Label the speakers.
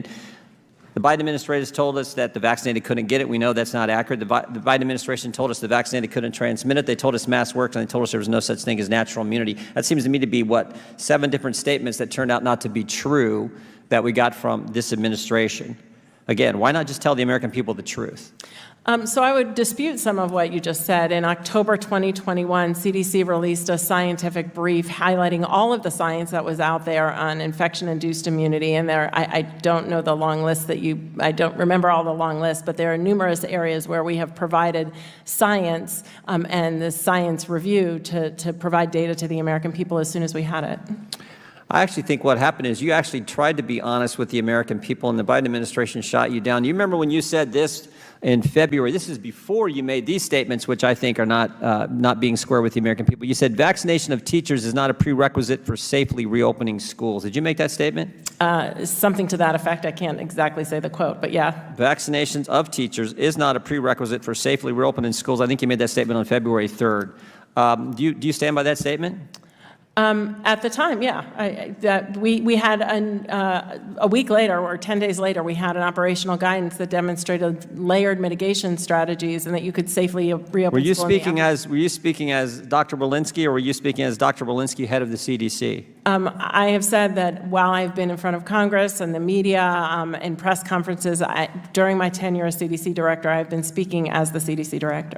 Speaker 1: The Biden administration told us that the vaccinated couldn't get it. We know that's not accurate. The Biden administration told us the vaccinated couldn't transmit it. They told us masks worked, and they told us there was no such thing as natural immunity. That seems to me to be, 7 different statements that turned out not to be true that we got from this administration. Again, why not just tell the American people the truth?
Speaker 2: So I would dispute some of what you just said. In October 2021, CDC released a scientific brief highlighting all of the science that was out there on infection-induced immunity. And I don't know the long list I don't remember all the long list, but there are numerous areas where we have provided science and the science review to provide data to the American people as soon as we had it.
Speaker 1: I actually think what happened is you actually tried to be honest with the American people, and the Biden administration shot you down. You remember when you said this in February? This is before you made these statements, which I think are not being square with the American people. You said vaccination of teachers is not a prerequisite for safely reopening schools. Did you make that statement?
Speaker 2: Something to that effect. I can't exactly say the quote, but yeah.
Speaker 1: Vaccinations of teachers is not a prerequisite for safely reopening schools. I think you made that statement on February 3rd. Do you stand by that statement?
Speaker 2: At the time, yeah. We had a week later or 10 days later, we had an operational guidance that demonstrated layered mitigation strategies and that you could safely reopen.
Speaker 1: Were you speaking as Dr. Walensky, or were you speaking as Dr. Walensky, head of the CDC?
Speaker 2: I have said that while I've been in front of Congress and the media in press conferences, during my tenure as CDC director, I've been speaking as the CDC director.